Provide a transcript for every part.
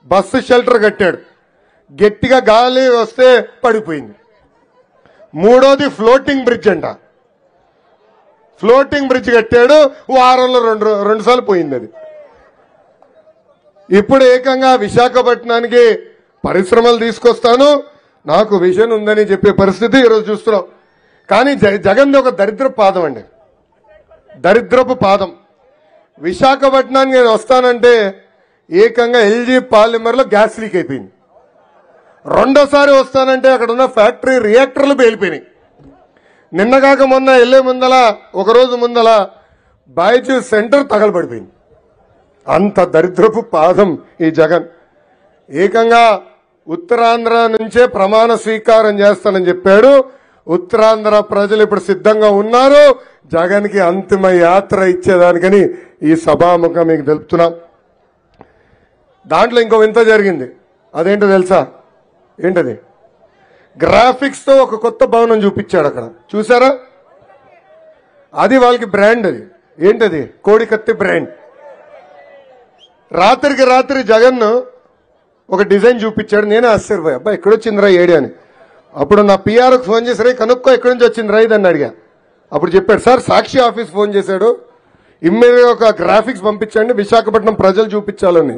Bus shelter కట్టాడు, గట్టిగా గాలి వస్తే పడిపోయింది. మూడోది ఫ్లోటింగ్ బ్రిడ్జ్ అంట, ఫ్లోటింగ్ బ్రిడ్జ్ కట్టాడు, వారంలో రెండు సార్లు పోయింది అది. ఇప్పుడు ఏకంగా విశాఖపట్నానికి పరిశ్రమలు తీసుకొస్తాను, నాకు విజన్ ఉందని చెప్పే పరిస్థితి ఈరోజు చూస్తున్నాం. కానీ జగన్ ఒక దరిద్రపు పాదం అండి, దరిద్రపు పాదం. విశాఖపట్నానికి నేను వస్తానంటే ఏకంగా ఎల్జీ పాలిమర్లో గ్యాస్ లీక్ అయిపోయింది. రెండోసారి వస్తానంటే అక్కడ ఉన్న ఫ్యాక్టరీ రియాక్టర్లు పేలిపోయినాయి. నిన్నగాక మొన్న వెళ్లే ముందల ఒకరోజు ముందల బైజూస్ సెంటర్ తగలబడిపోయింది. అంత దరిద్రపు పాదం ఈ జగన్. ఏకంగా ఉత్తరాంధ్ర నుంచే ప్రమాణ స్వీకారం చేస్తానని చెప్పాడు. ఉత్తరాంధ్ర ప్రజలు ఇప్పుడు సిద్ధంగా ఉన్నారు జగన్ కి అంతిమ యాత్ర ఇచ్చేదానికని ఈ సభాముఖం మీకు తెలుపుతున్నాం. దాంట్లో ఇంకో వింత జరిగింది, అదేంటో తెలుసా? ఏంటది? గ్రాఫిక్స్ తో ఒక కొత్త భవనం చూపించాడు అక్కడ, చూసారా? అది వాళ్ళకి బ్రాండ్. అది ఏంటది? కోడికత్తి బ్రాండ్. రాత్రికి రాత్రి జగన్ ఒక డిజైన్ చూపించాడు. నేనే ఆశ్చర్యపోయా, అబ్బా ఎక్కడొచ్చిందిరా ఏడి అని. అప్పుడు నా పిఆర్కి ఫోన్ చేసి కనుక్కో ఎక్కడి నుంచి వచ్చిందిరా ఇదని అడిగా. అప్పుడు చెప్పాడు, సార్ సాక్షి ఆఫీస్ ఫోన్ చేశాడు, ఇమ్మీడియట్గా ఒక గ్రాఫిక్స్ పంపించండి విశాఖపట్నం ప్రజలు చూపించాలని.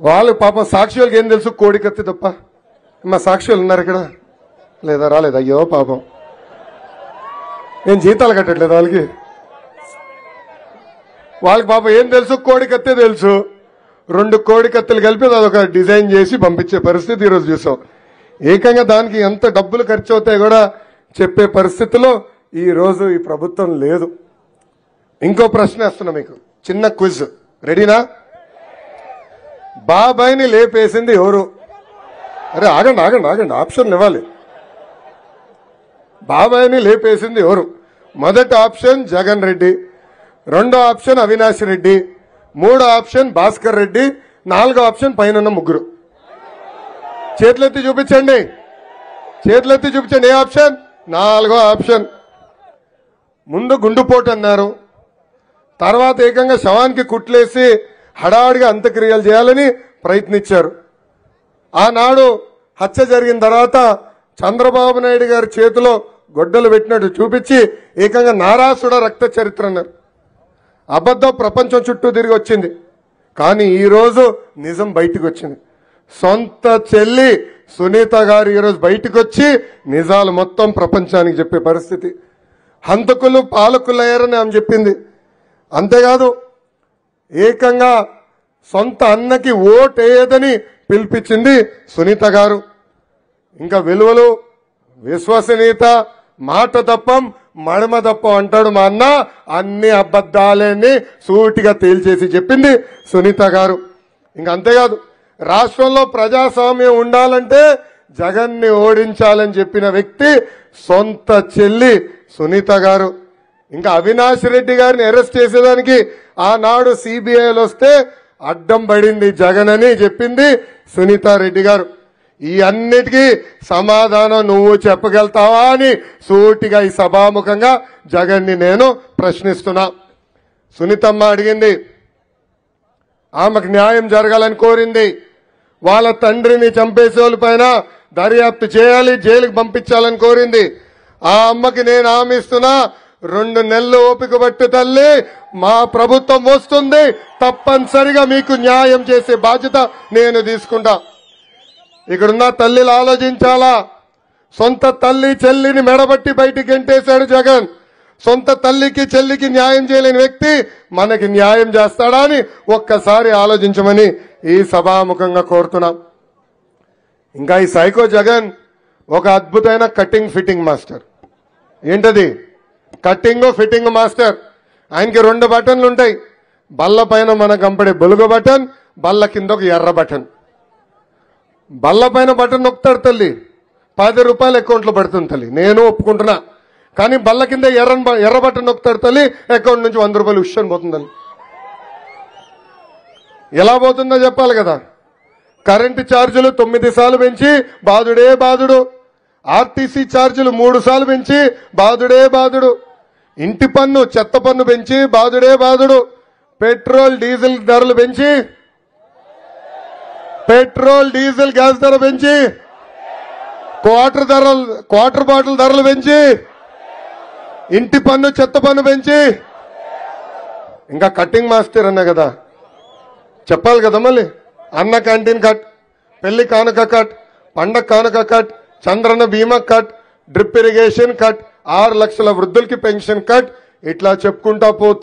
వాళ్ళు పాపం సాక్షి వాళ్ళకి ఏం తెలుసు, కోడికత్తి తప్ప. మా సాక్షి వాళ్ళు ఉన్నారు ఇక్కడ, లేదా రాలేదు? అయ్యో పాపం, నేను జీతాలు కట్టట్లేదు వాళ్ళకి పాపం ఏం తెలుసు, కోడికత్తే తెలుసు. 2 కోడికత్తులు కలిపి అదొక డిజైన్ చేసి పంపించే పరిస్థితి ఈరోజు చూసాం. ఏకంగా దానికి ఎంత డబ్బులు ఖర్చు అవుతాయి కూడా చెప్పే పరిస్థితిలో ఈ రోజు ఈ ప్రభుత్వం లేదు. ఇంకో ప్రశ్న వేస్తున్నా మీకు, చిన్న క్విజ్. రెడీనా? బాబాయిని లేపేసింది ఎవరు? అరే ఆగండి ఆగండి ఆగండి, ఆప్షన్లు ఇవ్వాలి. బాబాయిని లేపేసింది ఎవరు? మొదటి ఆప్షన్ జగన్ రెడ్డి, రెండో ఆప్షన్ అవినాష్ రెడ్డి, మూడో ఆప్షన్ భాస్కర్ రెడ్డి, నాలుగో ఆప్షన్ పైన ముగ్గురు. చేతులెత్తి చూపించండి, చేతులెత్తి చూపించండి. ఏ ఆప్షన్? నాలుగో ఆప్షన్. ముందు గుండుపోటు అన్నారు, తర్వాత ఏకంగా శవానికి కుట్లేసి హడావుడిగా అంత్యక్రియలు చేయాలని ప్రయత్నించారు. ఆనాడు హత్య జరిగిన తర్వాత చంద్రబాబు నాయుడు గారి చేతిలో గొడ్డలు పెట్టినట్టు చూపించి ఏకంగా నారాసుడ రక్త చరిత్ర అన్నారు. అబద్ధం ప్రపంచం చుట్టూ తిరిగి వచ్చింది. కానీ ఈరోజు నిజం బయటకు వచ్చింది. సొంత చెల్లి సునీత గారు ఈరోజు బయటకు వచ్చి నిజాలు మొత్తం ప్రపంచానికి చెప్పే పరిస్థితి. హంతకులు పాలకులయ్యారని ఆమె చెప్పింది. అంతేకాదు ఏకంగా సొంత అన్నకి ఓటేయదని పిలిపించింది సునీత గారు. ఇంకా విలువలు, విశ్వసనీయత, మాట తప్పం మడమ తప్పం అంటాడు మా అన్న. అన్ని అబద్ధాలని సూటిగా తేల్చేసి చెప్పింది సునీత గారు. ఇంకా అంతేకాదు రాష్ట్రంలో ప్రజాస్వామ్యం ఉండాలంటే జగన్ని ఓడించాలని చెప్పిన వ్యక్తి సొంత చెల్లి సునీత గారు. ఇంకా అవినాష్ రెడ్డి గారిని అరెస్ట్ చేసేదానికి ఆనాడు సిబిఐలు వస్తే అడ్డం పడింది జగన్ అని చెప్పింది సునీతారెడ్డి గారు. ఈ అన్నిటికీ సమాధానం నువ్వు చెప్పగలుగుతావా అని సూటిగా ఈ సభాముఖంగా జగన్ని నేను ప్రశ్నిస్తున్నా. సునీతమ్మ అడిగింది, ఆమెకు న్యాయం జరగాలని కోరింది. వాళ్ళ తండ్రిని చంపేసే వాళ్ళ పైన దర్యాప్తు చేయాలి, జైలుకి పంపించాలని కోరింది. ఆ అమ్మకి నేను హామీ ఇస్తున్నా, 2 నెలలు ఓపిక పట్టు తల్లి, మా ప్రభుత్వం వస్తుంది, తప్పనిసరిగా మీకు న్యాయం చేసే బాధ్యత నేను తీసుకుంటా. ఇక్కడున్న తల్లిలు ఆలోచించాలా. సొంత తల్లి చెల్లిని మెడబట్టి బయటికి గెంటేశాడు జగన్. సొంత తల్లికి చెల్లికి న్యాయం చేయలేని వ్యక్తి మనకి న్యాయం చేస్తాడా అని ఒక్కసారి ఆలోచించమని ఈ సభాముఖంగా కోరుతున్నాం. ఇంకా ఈ సైకో జగన్ ఒక అద్భుతమైన కటింగ్ ఫిట్టింగ్ మాస్టర్. ఏంటది? Cutting fitting master. ఆయనకి 2 బటన్లు ఉంటాయి. బల్ల పైన మనకు కంపడే బొలుగు బటన్, బల్ల కింద ఒక ఎర్ర బటన్. బల్ల పైన బటన్ నొక్కుతాడు తల్లి, 10 రూపాయలు అకౌంట్లో పడుతుంది తల్లి, నేను ఒప్పుకుంటున్నా. కానీ బల్ల కింద ఎర్ర బటన్ నొక్కుతాడు తల్లి, అకౌంట్ నుంచి 100 రూపాయలు ఉష్షన్ పోతుంది తల్లి. ఎలా పోతుందో చెప్పాలి కదా. కరెంటు ఛార్జీలు 9 సార్లు పెంచి బాధుడే బాధుడు. ఆర్టీసీ ఛార్జీలు 3 సార్లు పెంచి బాధుడే బాధుడు. ఇంటి పన్ను, చెత్త పన్ను పెంచి బాధుడే బాధుడు. పెట్రోల్ డీజిల్ ధరలు పెంచి పెట్రోల్ డీజిల్ గ్యాస్ ధర పెంచి క్వార్టర్ బాటిల్ ధరలు పెంచి ఇంటి పన్ను చెత్త పన్ను పెంచి ఇంకా కటింగ్ మాస్టర్ అన్న కదా చెప్పాలి కదా మళ్ళీ అన్న క్యాంటీన్ కట్, పెళ్లి కానుక కట్, పండగ కానుక కట్, చంద్రన్న బీమా కట్, డ్రిప్ ఇరిగేషన్ కట్, 6 లక్షల వృద్ధులకి పెన్షన్ కట్, ఇట్లా చెప్పుకుంటా పోతే